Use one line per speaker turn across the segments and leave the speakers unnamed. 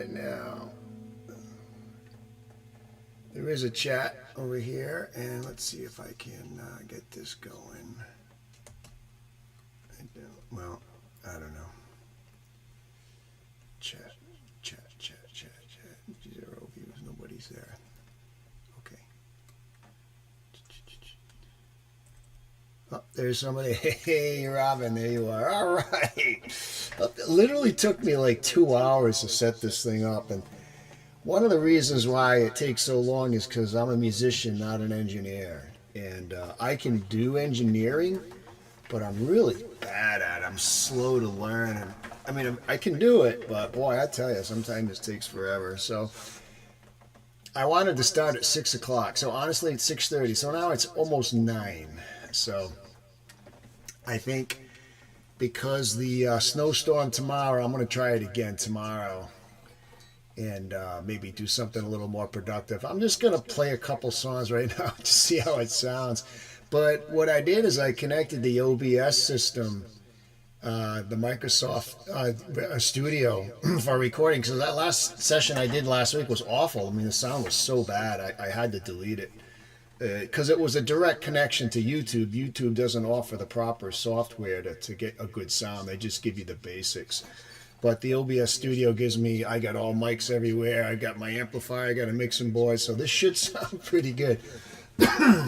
it now. There is a chat over here, and let's see if I can get this going. Well, I don't know. Chat. 0 views. Nobody's there. Okay. Oh, there's somebody. Hey, Robin, there you are. All right. It literally took me like 2 hours to set this thing up, and one of the reasons why it takes so long is because I'm a musician, not an engineer, and I can do engineering, but I'm really bad at it. I'm slow to learn, and I mean, I can do it, but boy, I tell you, sometimes it takes forever. So I wanted to start at 6 o'clock. So honestly, it's 6:30. So now it's almost 9. So I think because the snowstorm tomorrow, I'm going to try it again tomorrow and maybe do something a little more productive. I'm just going to play a couple songs right now to see how it sounds. But what I did is I connected the OBS system, the Microsoft Studio for recording, because that last session I did last week was awful. I mean, the sound was so bad, I had to delete it. Because it was a direct connection to YouTube. YouTube doesn't offer the proper software to get a good sound. They just give you the basics. But the OBS Studio gives me, I got all mics everywhere. I got my amplifier, I got a mixing board. So this should sound pretty good.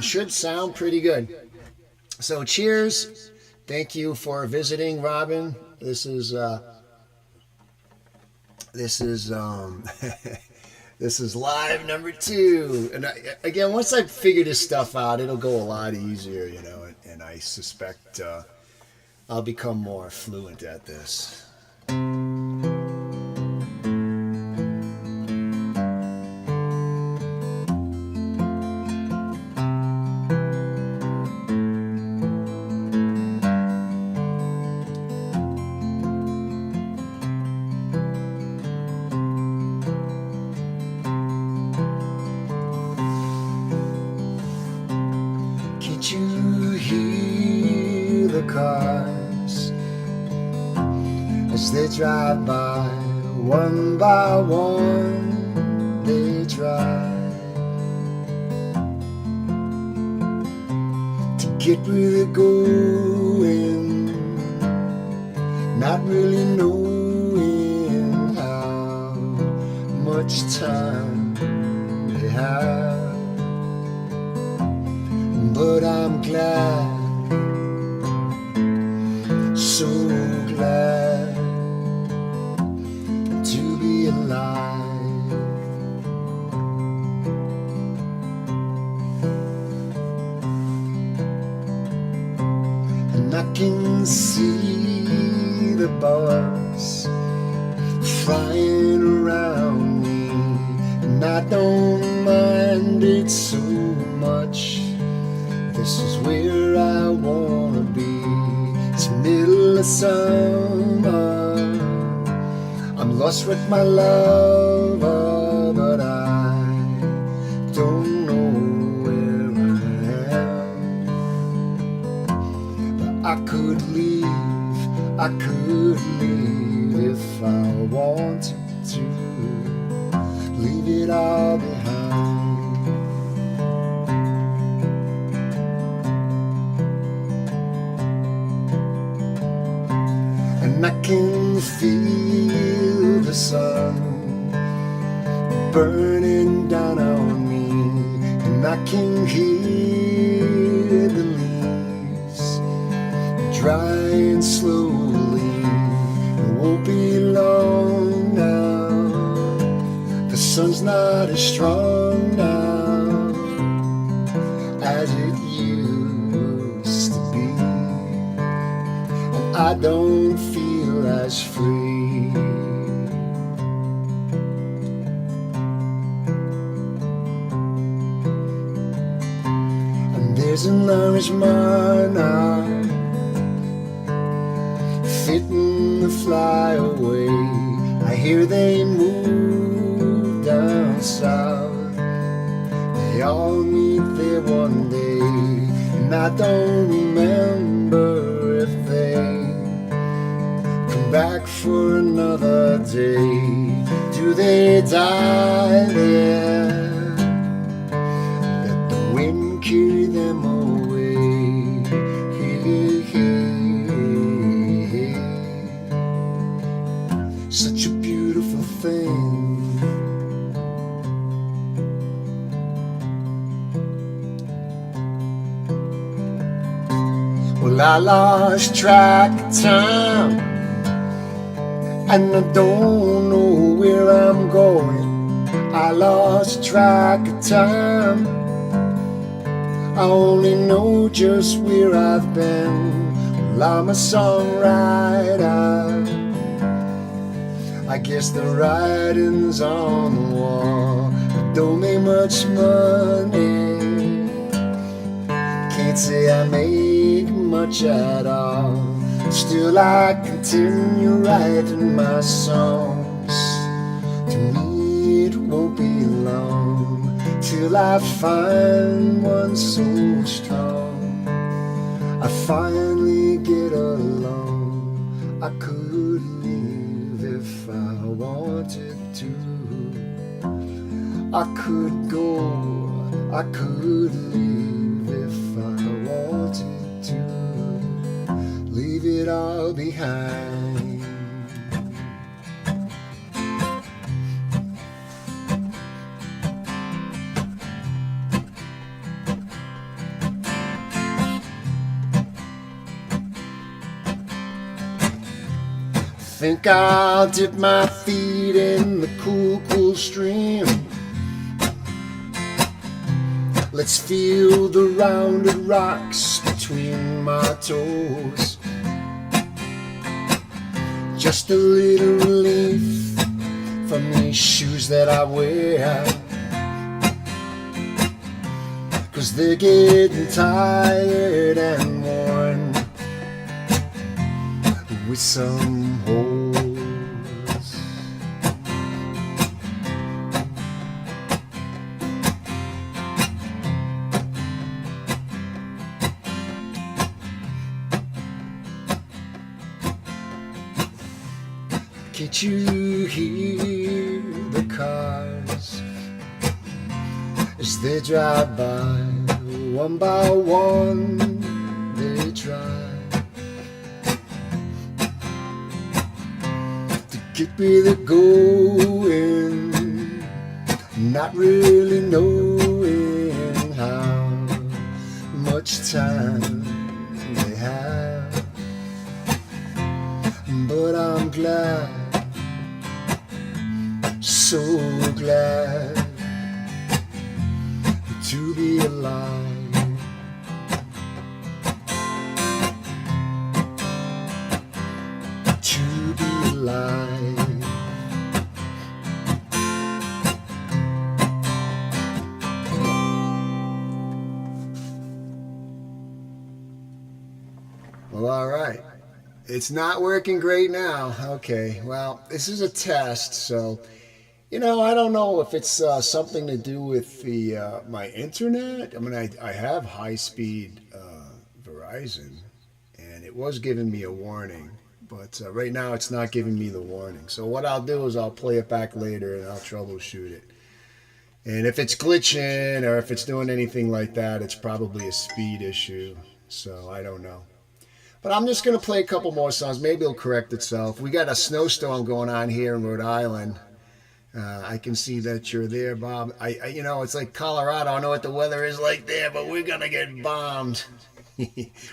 Should sound pretty good. So cheers. Thank you for visiting, Robin. This is this is live number 2. And again, once I figure this stuff out, it'll go a lot easier, you know. And I suspect I'll become more fluent at this. Can't you hear the cars as they drive by one, they drive to get where they're going, not really knowing how much time they have. But I'm glad, so glad to be alive. And I can see the bugs flying around me, and I don't mind it so much. This is where I wanna be. It's middle of summer. I'm lost with my lover, but I don't know where I am. But I could leave if I wanted to. Leave it all behind. And I can feel the sun burning down on me, and I can hear the leaves drying slowly. It won't be long now. The sun's not as strong now as it used to be, and I don't feel as free. And there's an orange monarch fitting to fly away. I hear they move down south. They all meet there one day, and I don't remember if they come back for another day. Do do they die there? Let the wind carry them away. Hey, hey, hey. Such a beautiful thing. Well, I lost track of time, and I don't know where I'm going. I lost track of time. I only know just where I've been. Well, I'm a songwriter. I guess the writing's on the wall. I don't make much money. Can't say I make much at all. Still I continue writing my songs. To me it won't be long till I find one so strong. I finally get along. I could leave if I wanted to. I could go, I could leave if I wanted to. Leave it all behind. Think I'll dip my feet in the cool, cool stream. Let's feel the rounded rocks between my toes. Just a little relief from these shoes that I wear, 'cause they're getting tired and worn with some holes. Can't you hear the cars as they drive by? One by one they try to get where they're going, not really knowing how much time they have. But I'm glad, so glad to be alive. To be alive. Well, all right. It's not working great now. Okay, well, this is a test, so I don't know if it's something to do with the my internet. I mean, I have high speed Verizon, and it was giving me a warning, but right now it's not giving me the warning. So what I'll do is I'll play it back later and I'll troubleshoot it. And if it's glitching or if it's doing anything like that, it's probably a speed issue. So I don't know. But I'm just going to play a couple more songs. Maybe it'll correct itself. We got a snowstorm going on here in Rhode Island. I can see that you're there, Bob. It's like Colorado. I don't know what the weather is like there, but we're going to get bombed.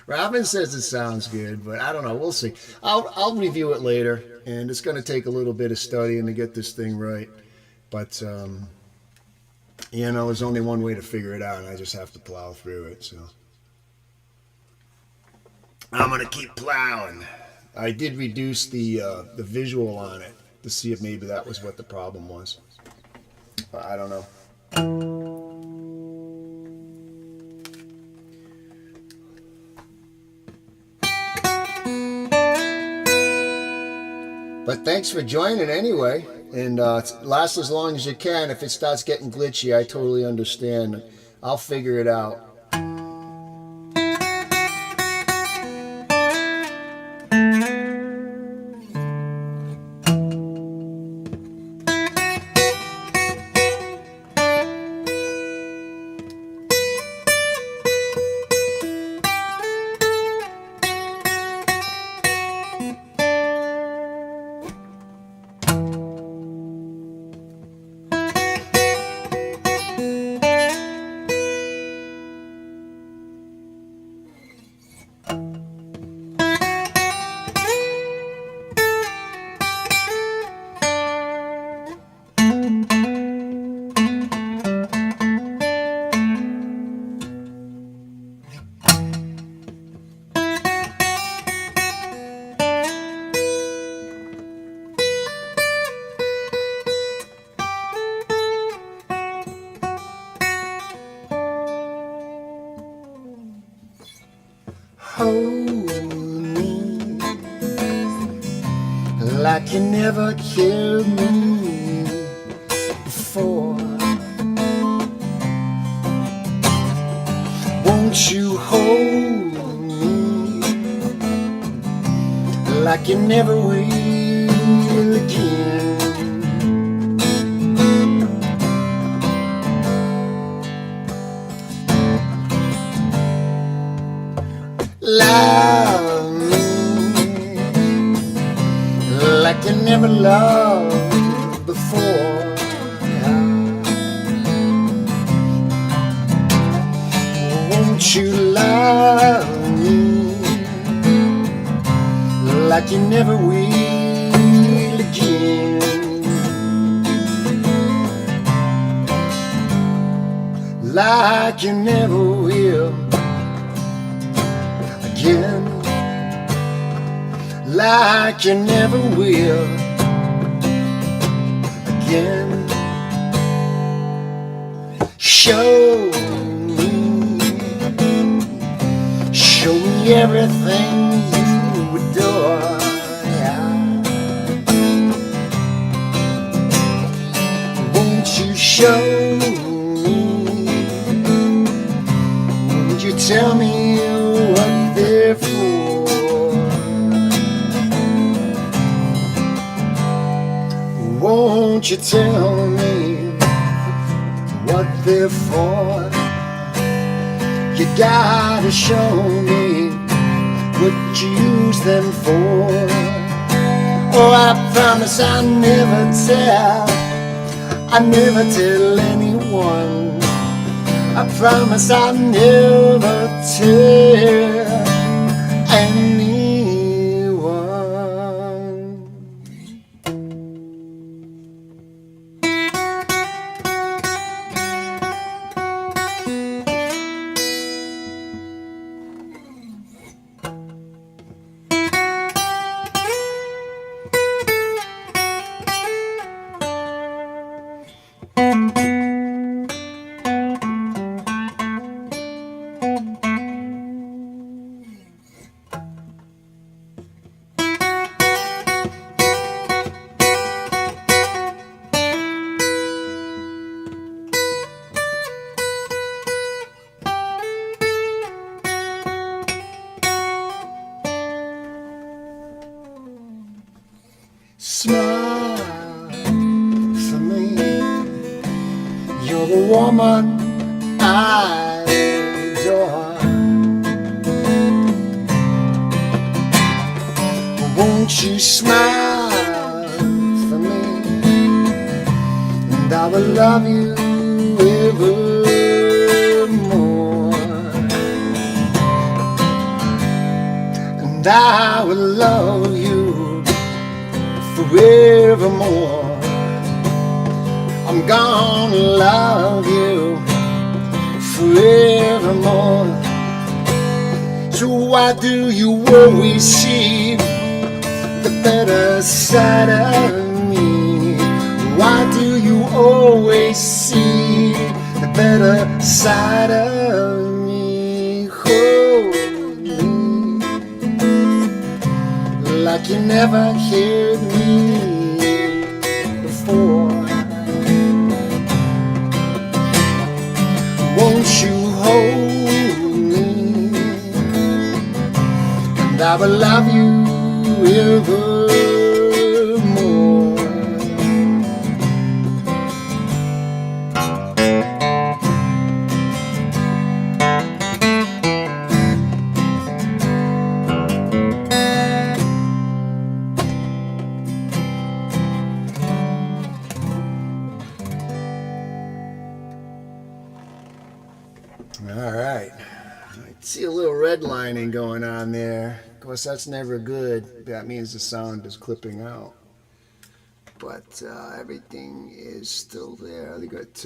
Robin says it sounds good, but I don't know. We'll see. I'll review it later, and it's going to take a little bit of studying to get this thing right. But, there's only one way to figure it out, and I just have to plow through it, so I'm going to keep plowing. I did reduce the visual on it to see if maybe that was what the problem was. But I don't know. But thanks for joining anyway. And last as long as you can. If it starts getting glitchy, I totally understand. I'll figure it out. hold me like you never killed me before. Won't you hold me like you never will again? Love me like you never loved before. Won't you love me like you never will again? Like you never will again. Like you never will again. Show me everything you adore. Won't you show me? Won't you tell me what they're for? Won't you tell me what they're for? You gotta show me what you use them for. Oh, I promise I'll never tell. I never tell anyone. I promise I'll never tell anyone. Smile for me. You're the woman I adore. Won't you smile for me? And I will love you evermore. And I will love you forevermore. I'm gonna love you forevermore. So why do you always see the better side of me? Why do you always see the better side of me? Hold me like you never heard me before. Won't you hold me? And I will love you evermore. All right. I see a little redlining going on there. Of course, that's never good. That means the sound is clipping out. But everything is still there. They got,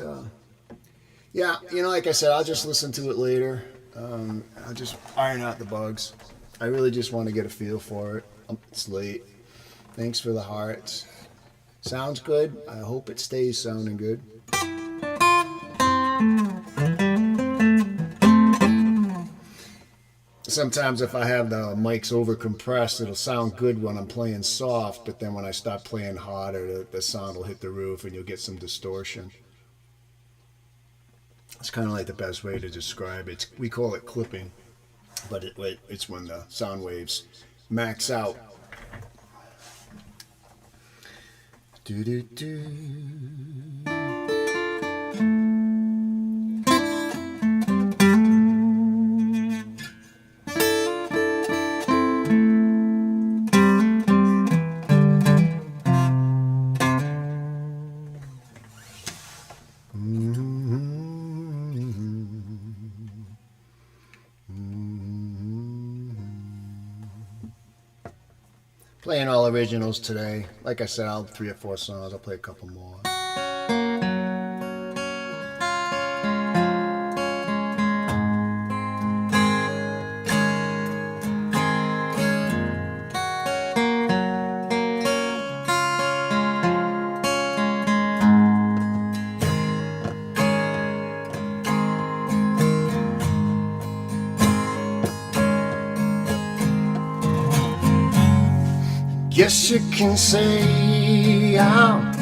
yeah, like I said, I'll just listen to it later. I'll just iron out the bugs. I really just want to get a feel for it. It's late. Thanks for the hearts. Sounds good. I hope it stays sounding good. sometimes if I have the mics over compressed, it'll sound good when I'm playing soft, but then when I start playing harder, the sound will hit the roof and you'll get some distortion. It's kind of like the best way to describe it. We call it clipping, but it's when the sound waves max out. Do do do. Playing all originals today. Like I said, I'll 3 or 4 songs. I'll play a couple more. Guess you can say I'm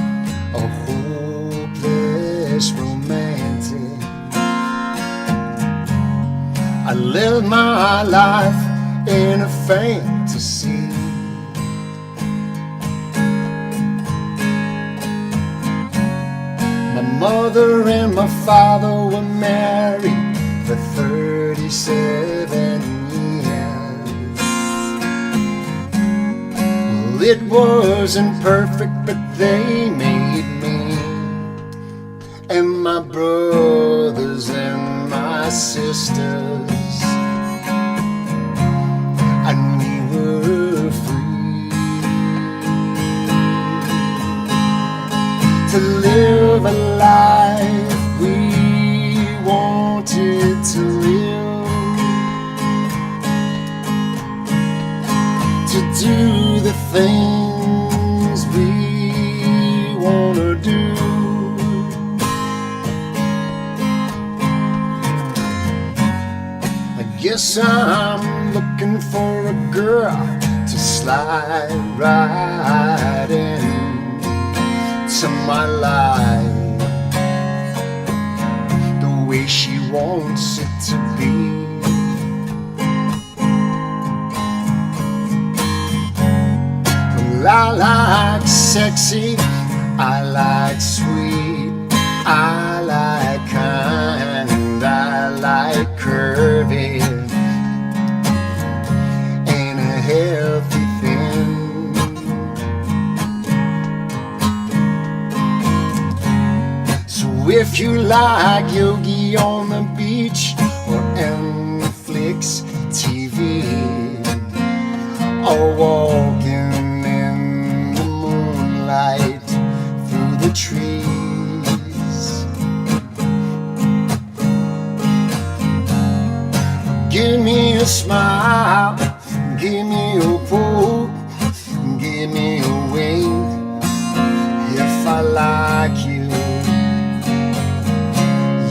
a hopeless romantic. I live my life in a fantasy. My mother and my father were married for 37 years. It wasn't perfect, but they made me and my brothers and my sisters, and we were free to live a life we wanted to live, to do the things we wanna do. I guess I'm looking for a girl to slide right into my life the way she wants it to be. I like sexy, I like sweet, I like kind, I like curvy, and a healthy thin. So if you like yogi on the beach or Netflix TV or walking through the trees, give me a smile, give me a poke, give me a wink. If I like you,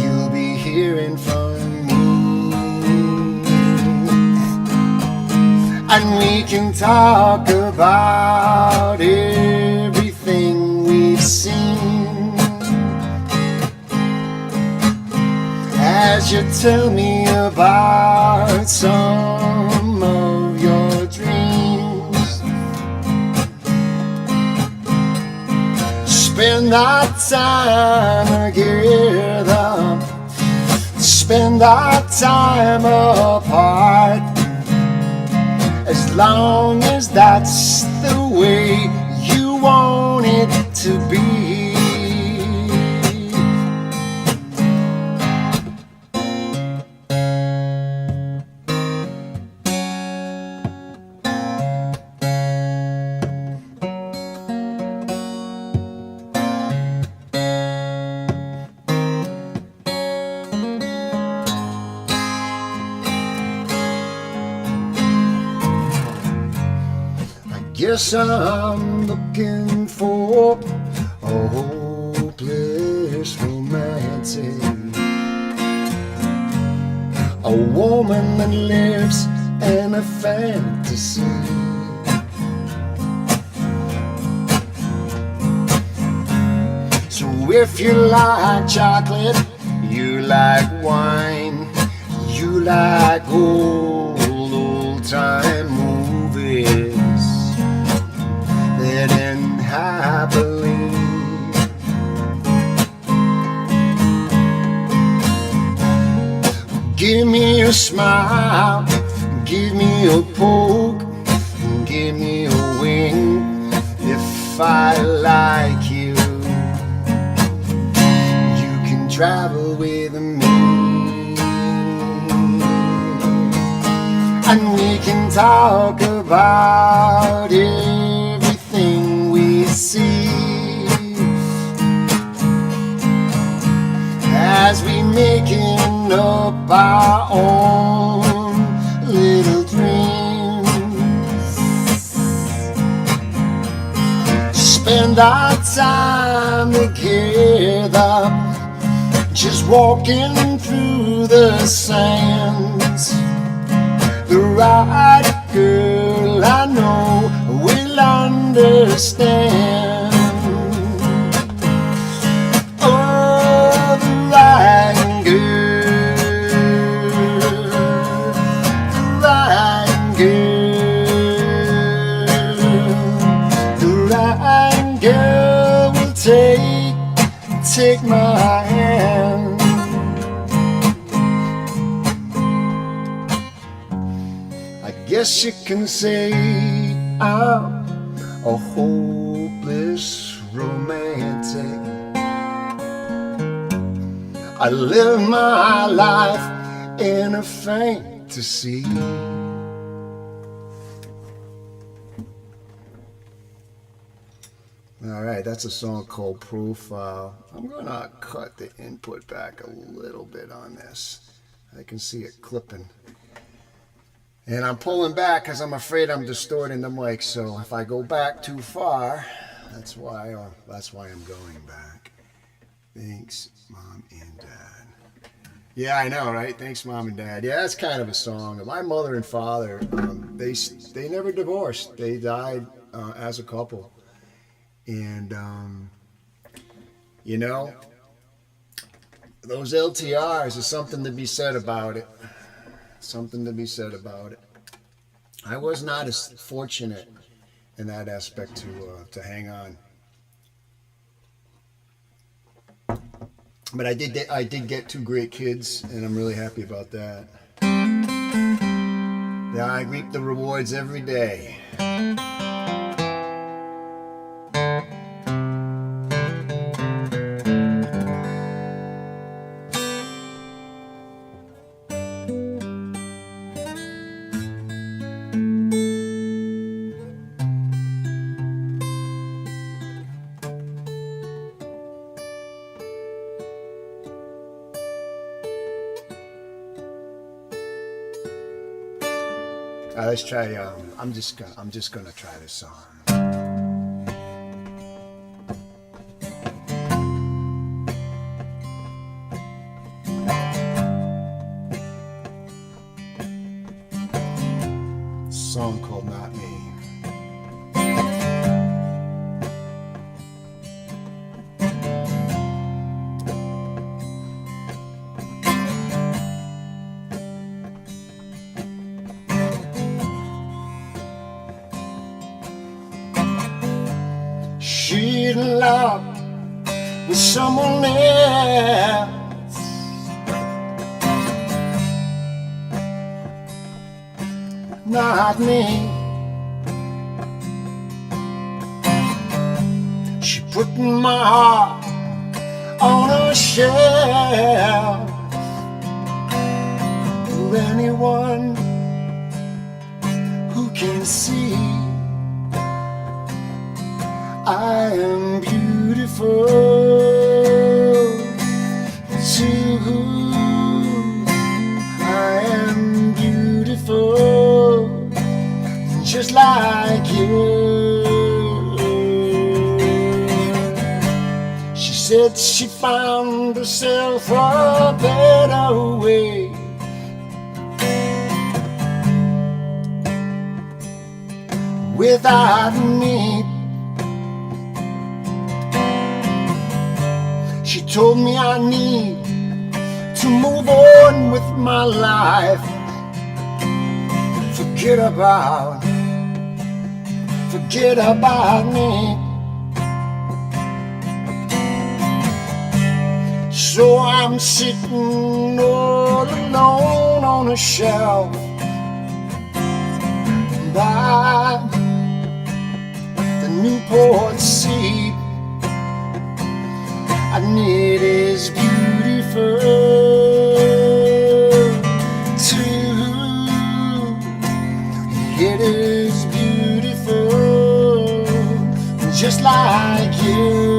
you'll be hearing from me, and we can talk about everything we've seen, as you tell me about some of your dreams. Spend our time together, spend our time apart, as long as that's the way you want it to be. Guess I'm looking for a hopeless romantic, a woman that lives and a fantasy. So if you like chocolate, you like wine, you like old time movies that end happily, give me a smile, give me a poke, give me a wink if I like you. You can travel with me, and we can talk about everything we see as we making up our own little dreams. Spend our time together, just walking through the sands. The right girl I know will understand. Oh, the right girl, the right girl, the right girl will take my hand. Guess you can say I'm a hopeless romantic. I live my life in a fantasy. All right, that's a song called Profile. I'm gonna cut the input back a little bit on this. I can see it clipping. And I'm pulling back because I'm afraid I'm distorting the mic. So if I go back too far, that's why I'm going back. Thanks, Mom and Dad. Yeah, I know, right? Thanks, Mom and Dad. Yeah, that's kind of a song. My mother and father, they never divorced. They died as a couple. And, you know, those LTRs is something to be said about it. Something to be said about it. I was not as fortunate in that aspect to hang on, but I did get two great kids, and I'm really happy about that. Yeah, I reap the rewards every day. Let's try. I'm just gonna try this song. Song called "Not Me." She's in love with someone else, not me. She put my heart on a shelf for anyone who can see I am beautiful too. I am beautiful just like you. She said she found herself a better way. without me. She told me I need to move on with my life. Forget about me. So I'm sitting all alone on a shelf by the Newport Sea. And it is beautiful too. It is beautiful, just like you.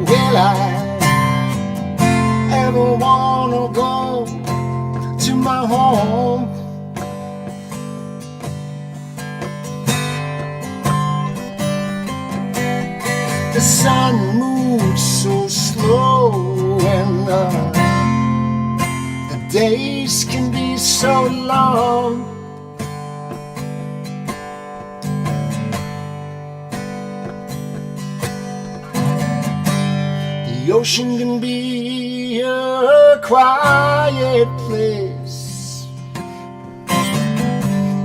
Will I ever wanna go to my home? The sun moves so slow and the days can be so long. The ocean can be a quiet place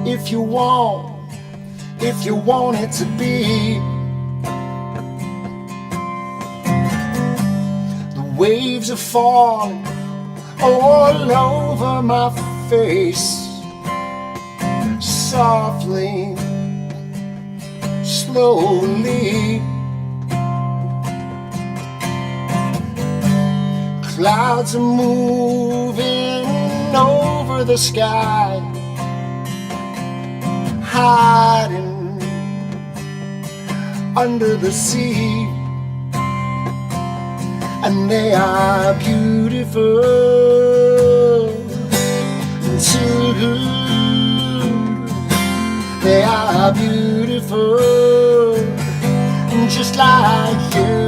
if you want it to be. The waves are falling all over my face, softly, slowly. Clouds are moving over the sky, hiding under the sea. And they are beautiful too. They are beautiful, just like you.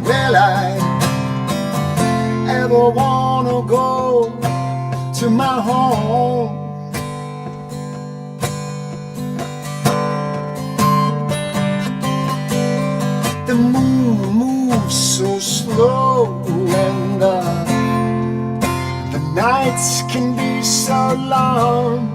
Will I ever wanna go to my home? The moon moves so slow and the nights can be so long.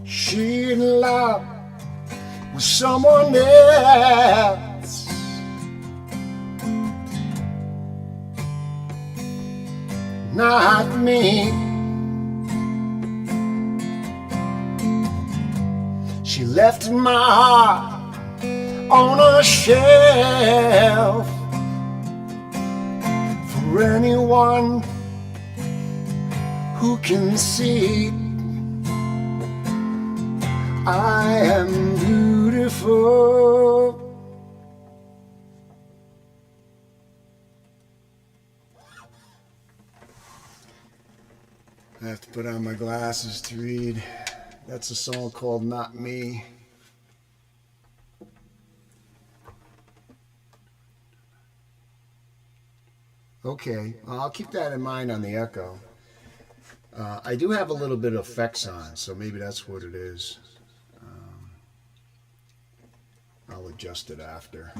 She in love with someone else, not me. She left my heart on a shelf for anyone who can see. I am beautiful. I have to put on my glasses to read. That's a song called Not Me. Okay, well, I'll keep that in mind on the echo. I do have a little bit of effects on, so maybe that's what it is. I'll adjust it after.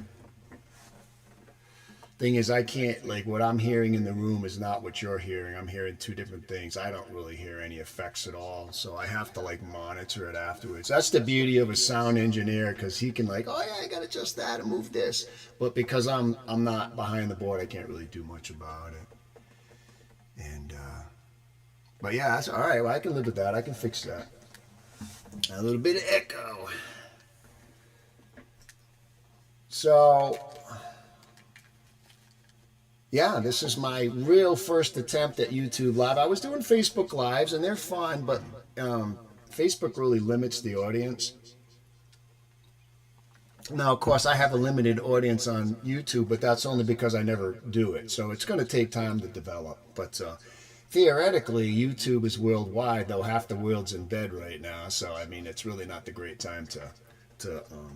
Thing is, I can't, like, what I'm hearing in the room is not what you're hearing. I'm hearing two different things. I don't really hear any effects at all, so I have to, like, monitor it afterwards. That's the beauty of a sound engineer, because he can, like, oh yeah, I gotta adjust that and move this. But because I'm not behind the board, I can't really do much about it. And but yeah, that's all right. Well, I can live with that. I can fix that. A little bit of echo. So yeah, this is my real first attempt at YouTube Live. I was doing Facebook Lives, and they're fun, but Facebook really limits the audience. Now, of course, I have a limited audience on YouTube, but that's only because I never do it. So it's going to take time to develop. But theoretically, YouTube is worldwide, though half the world's in bed right now. So, I mean, it's really not the great time to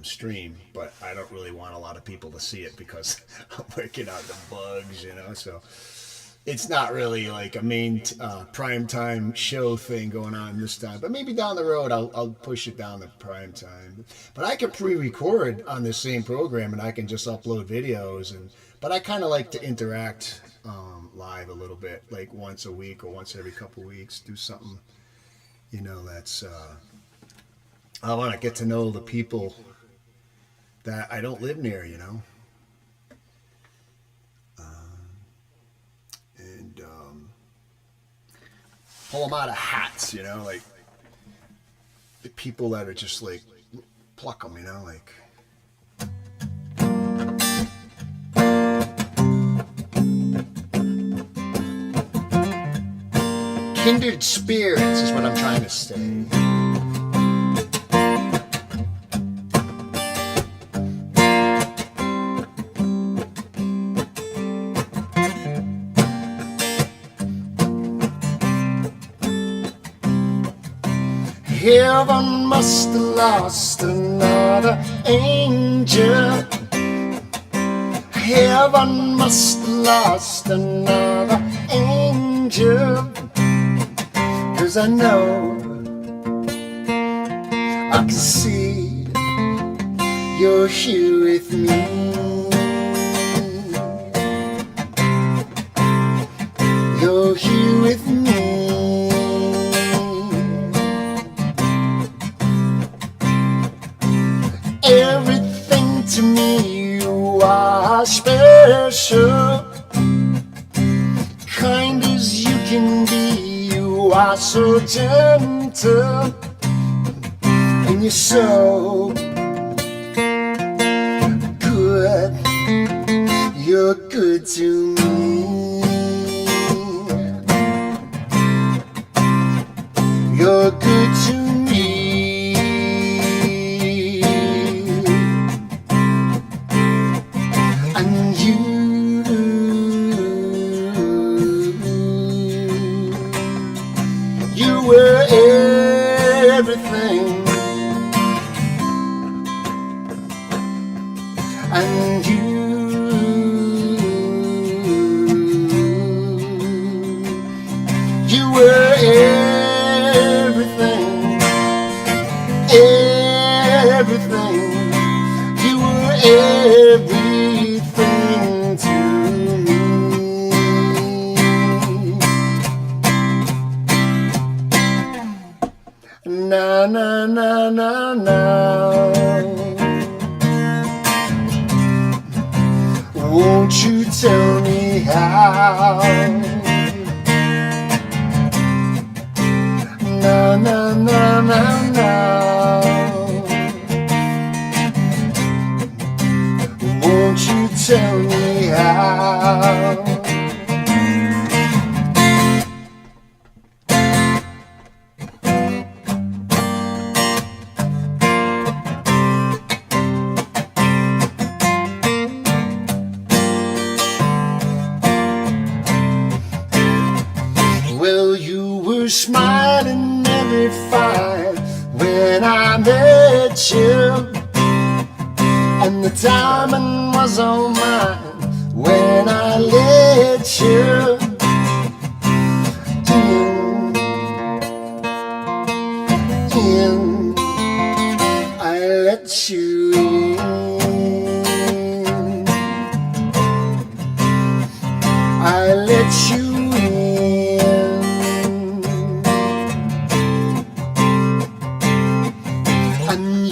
stream, but I don't really want a lot of people to see it because I'm working out the bugs, you know, so it's not really like a main prime time show thing going on this time, but maybe down the road I'll push it down to prime time. But I can pre-record on this same program and I can just upload videos, but I kind of like to interact live a little bit, like once a week or once every couple weeks, do something, you know, that's I want to get to know the people that I don't live near, you know. And pull them out of hats, you know, like the people that are just like, pluck them, you know, like. Kindred spirits is what I'm trying to say. Heaven must have lost another angel. Heaven must have lost another angel. 'Cause I know, I can see you're here with me. You're here with me. Everything to me, you are special. Kind as you can be, you are so gentle. And you're so good. You're good to me. You're good to me. You were everything, and you were everything, everything. You were everything to me. Na na na na na. Won't you tell me how? Na na na na na. Won't you tell me how? Well, you were smiling every fight when I met you, and the diamond was all mine when I let you in. let you in. And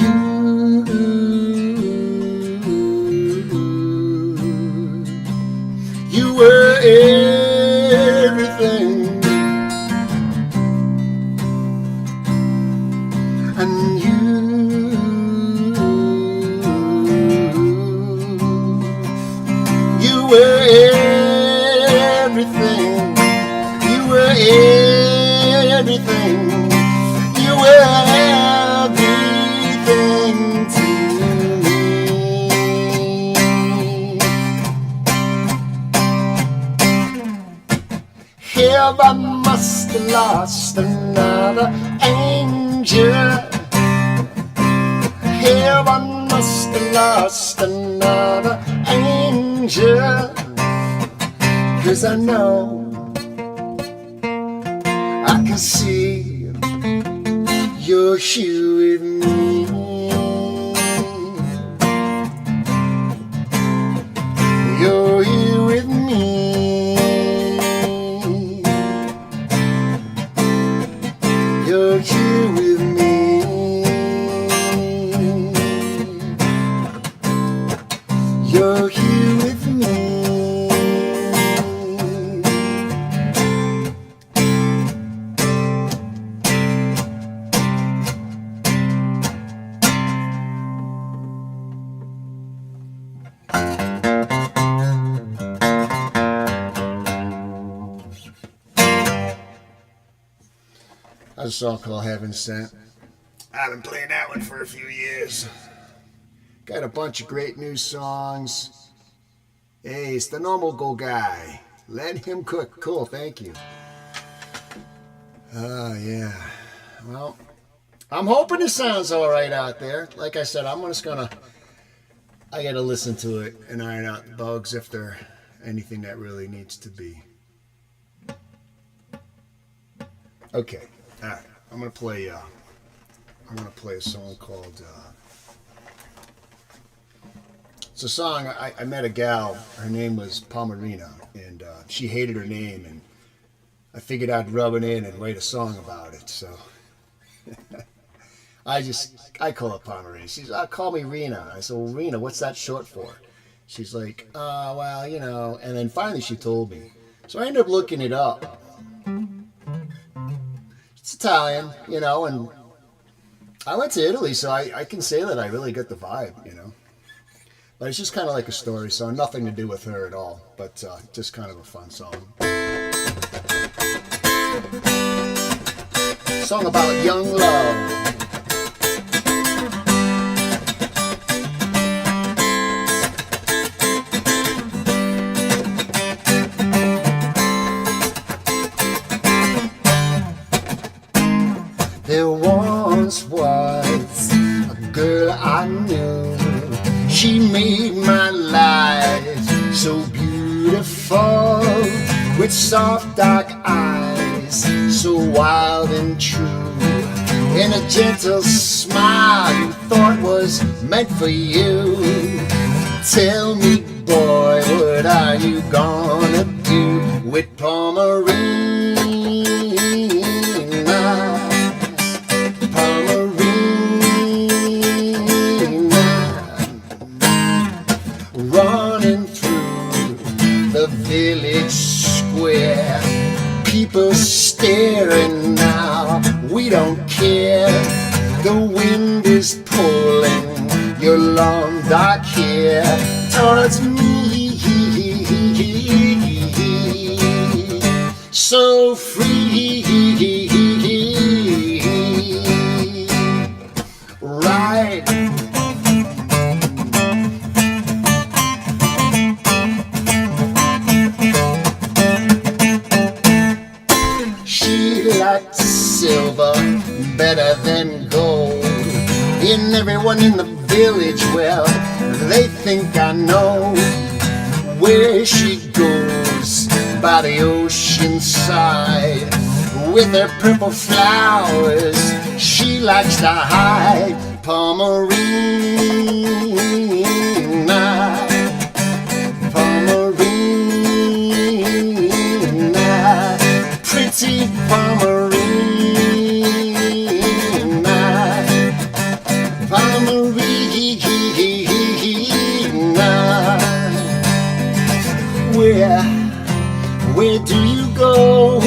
you were everything. And you were everything. You were everything. You were everything to me. Have I must have lost another angel? Have I must have lost another angel? 'Cause I know I can see you're here with me. You're here with me. You're here with me. You're here with me. That's a song called Heaven Sent. I've been playing that one for a few years. Got a bunch of great new songs. Hey, it's the Normal Go Guy. Let him cook. Cool, thank you. Oh, yeah. Well, I'm hoping it sounds all right out there. Like I said, I gotta listen to it and iron out the bugs if there anything that really needs to be. Okay, all right. I'm gonna play a song called. It's a song. I met a gal. Her name was Palmerina, and she hated her name, and I figured I'd rub it in and write a song about it. So I call her Palmerina. She's call me Rena. I said, well, Rena, what's that short for? She's like, well, you know. And then finally she told me. So I ended up looking it up. It's Italian, you know, and I went to Italy, so I can say that I really get the vibe, you know. But it's just kind of like a story song, nothing to do with her at all, but just kind of a fun song. Song about young love. There once was a girl I knew. She made my life so beautiful, with soft dark eyes, so wild and true, and a gentle smile you thought was meant for you. Tell me, boy, what are you gonna do with Palmerina? Running through the village square, people staring now, we don't care. The wind is pulling your long dark hair towards me, so free. Right. Silver better than gold, and everyone in the village, well, they think I know where she goes by the ocean side. With her purple flowers she likes to hide. Palmerina, Palmerina, pretty Pomerina, Pomerina. Where do you go?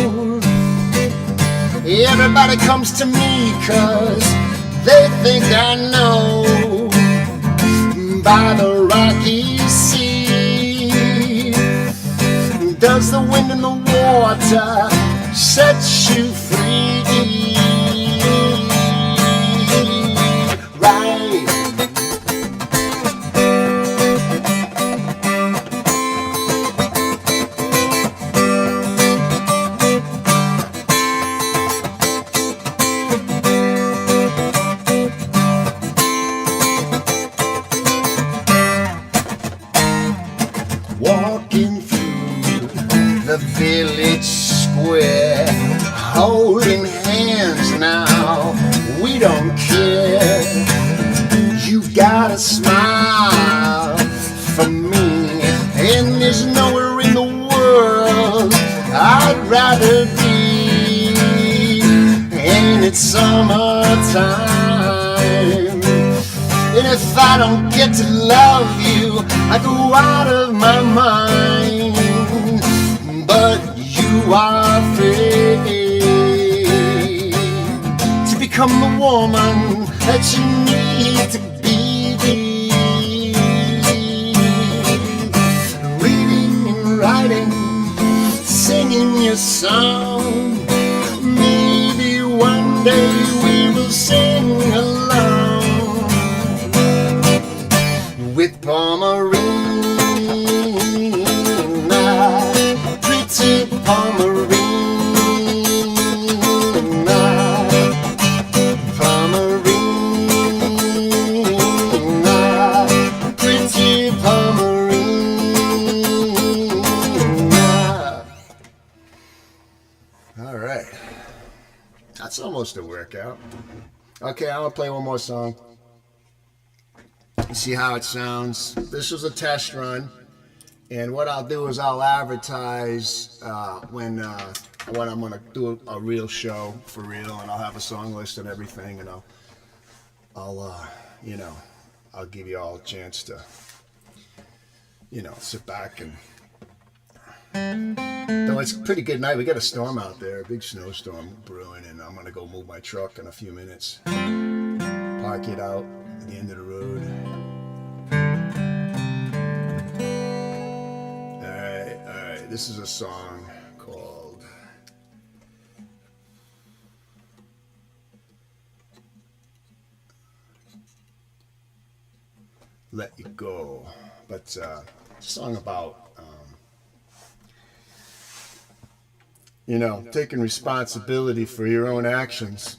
Everybody comes to me 'cause they think I know. By the rocky sea, does the wind and the water set you free? Right. Walking through the village square, holding hands now, we don't care. You've got a smile for me, and there's nowhere in the world I'd rather be. And it's summertime, and if I don't get to love you, I go out of my mind. But you are free to become the woman that you need to be. Reading and writing, singing your song. Maybe one day we will sing along with Pomerina, pretty Pomerina, Pomerina, pretty Pomerina. All right, that's almost a workout. Okay, I'm gonna play one more song. See how it sounds. This was a test run, and what I'll do is I'll advertise when I'm gonna do a real show for real, and I'll have a song list and everything, and I'll give you all a chance to sit back and. Though it's a pretty good night. We got a storm out there, a big snowstorm brewing, and I'm gonna go move my truck in a few minutes, park it out at the end of the road. Alright, this is a song called Let You Go, but it's a song about taking responsibility for your own actions.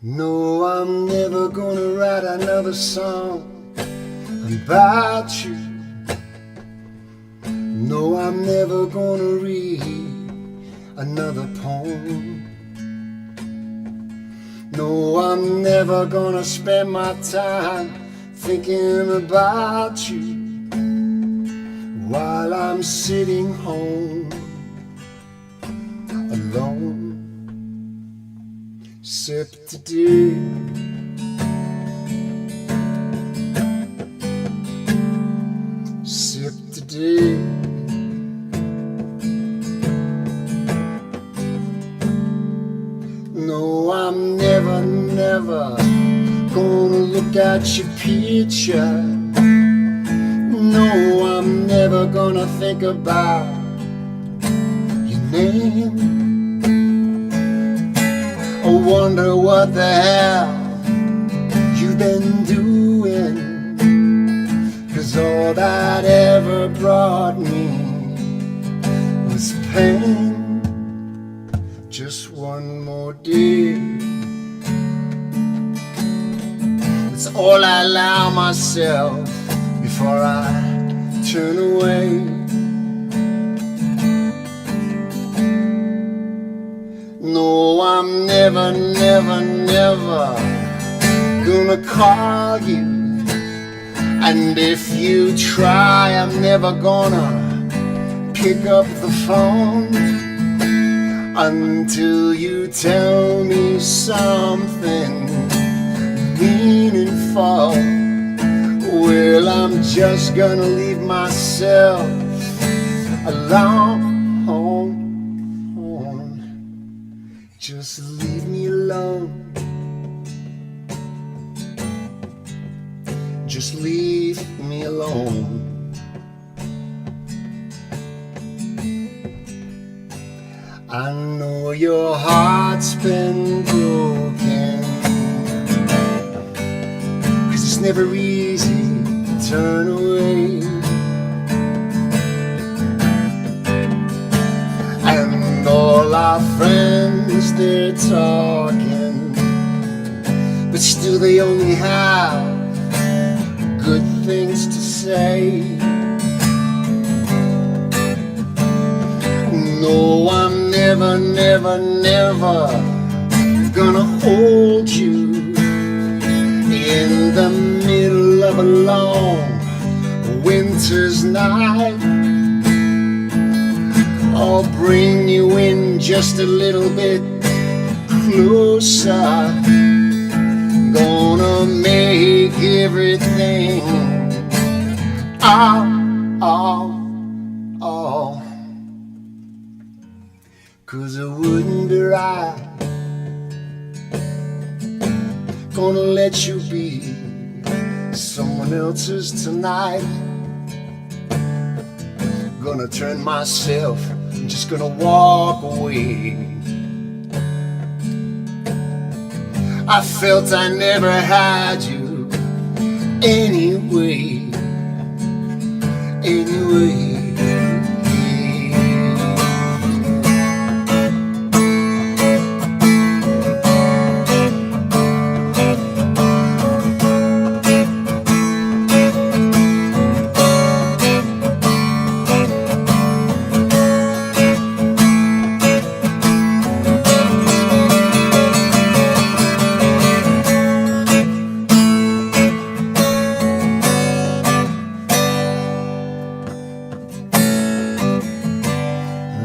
No, I'm never gonna write another song about you. No, I'm never gonna read another poem. No, I'm never gonna spend my time thinking about you while I'm sitting home alone. Sip today, sip today. No, I'm never, never gonna look at your picture. No, I'm never gonna think about your name. I wonder what the hell you've been doing, 'cause all that ever brought me was pain. Just one more day, it's all I allow myself before I turn away. No, I'm never, never, never gonna call you. And if you try, I'm never gonna pick up the phone until you tell me something meaningful. Well, I'm just gonna leave myself alone. Just leave me alone. Just leave me alone. I know your heart's been broken, 'cause it's never easy to turn away. And all our friends, they're talking, but still they only have good things to say. No, I'm never, never, never gonna hold you in the middle of a long winter's night. I'll bring you in just a little bit closer. Gonna make everything all. 'Cause it wouldn't be right, gonna let you be someone else's tonight. Gonna turn myself, I'm just gonna walk away. I felt I never had you anyway.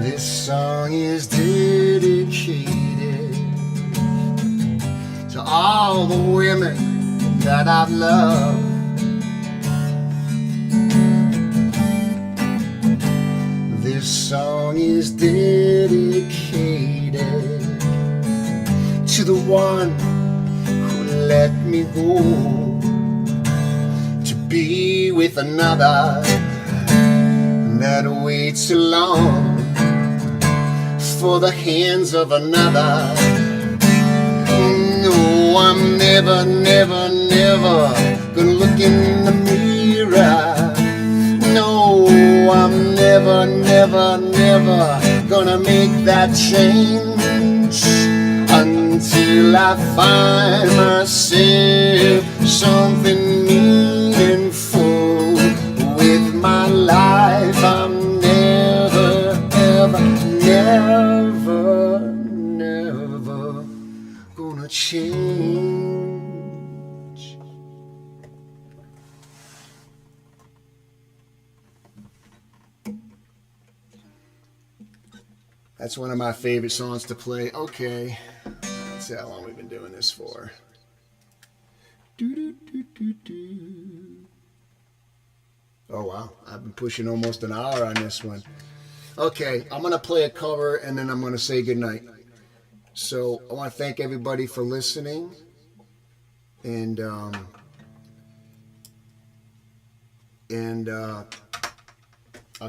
This song is dedicated to all the women that I've loved. This song is dedicated to the one who let me go to be with another that waits too long for the hands of another. No, I'm never, never, never gonna look in the mirror. No, I'm never, never, never gonna make that change until I find myself something meaningful with my life. I'm never, ever, never, never gonna change. That's one of my favorite songs to play. Okay, let's see how long we've been doing this for. Oh wow, I've been pushing almost an hour on this one. Okay, I'm gonna play a cover and then I'm gonna say goodnight. So I want to thank everybody for listening, and I'll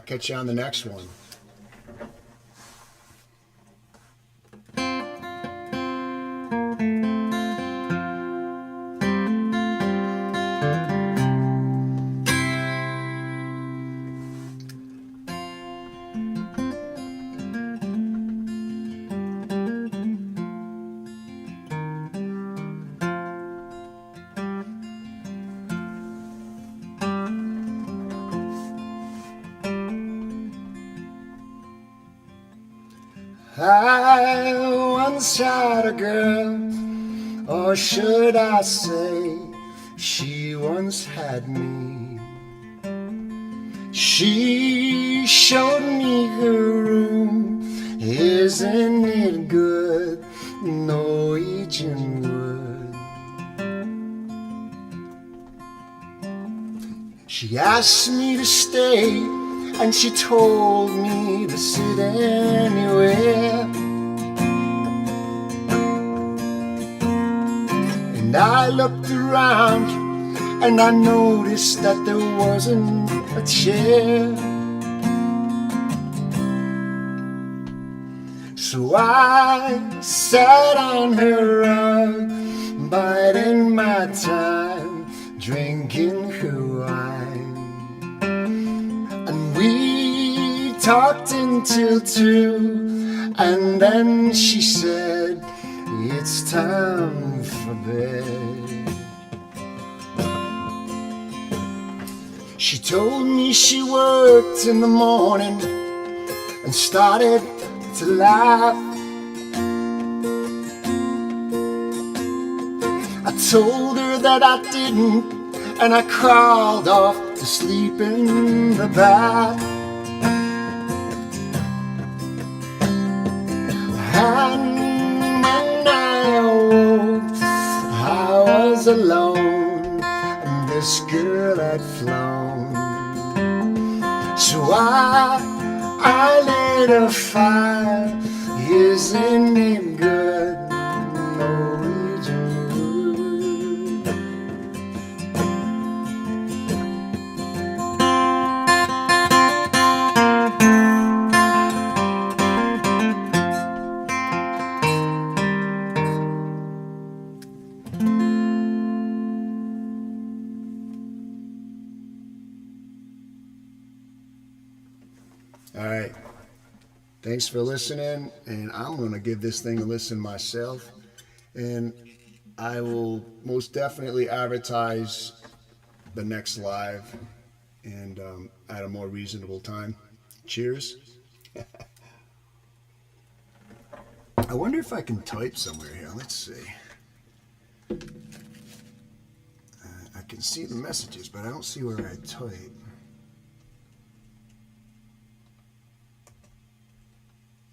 catch you on the next one. I once had a girl, or should I say, she once had me. She showed me her room, isn't it good, Norwegian wood. She asked me to stay, and she told me to sit anywhere. And I looked around and I noticed that there wasn't a chair. So I sat on her rug, biding my time, drinking her wine. And we talked until 2, and then she said, it's time for bed. She told me she worked in the morning and started to laugh. I told her that I didn't, and I crawled off to sleep in the bath. And when I awoke, I was alone, and this girl had flown. So I lit a fire, isn't it good, Norwegian wood. All right. Thanks for listening, and I'm going to give this thing a listen myself, and I will most definitely advertise the next live and at a more reasonable time. Cheers. I wonder if I can type somewhere here. Let's see. I can see the messages, but I don't see where I type.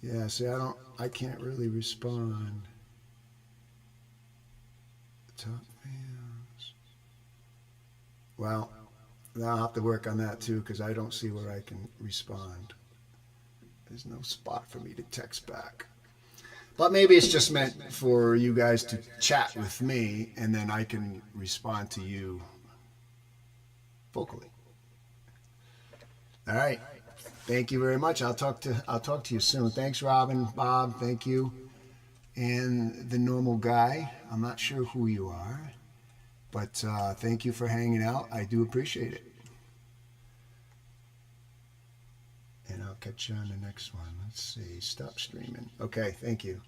Yeah, see, I can't really respond. Top fans. Well, I'll have to work on that too, because I don't see where I can respond. There's no spot for me to text back. But maybe it's just meant for you guys to chat with me, and then I can respond to you vocally. All right. Thank you very much. I'll talk to you soon. Thanks, Robin, Bob. Thank you. And the normal guy. I'm not sure who you are, but thank you for hanging out. I do appreciate it. And I'll catch you on the next one. Let's see. Stop streaming. Okay. Thank you.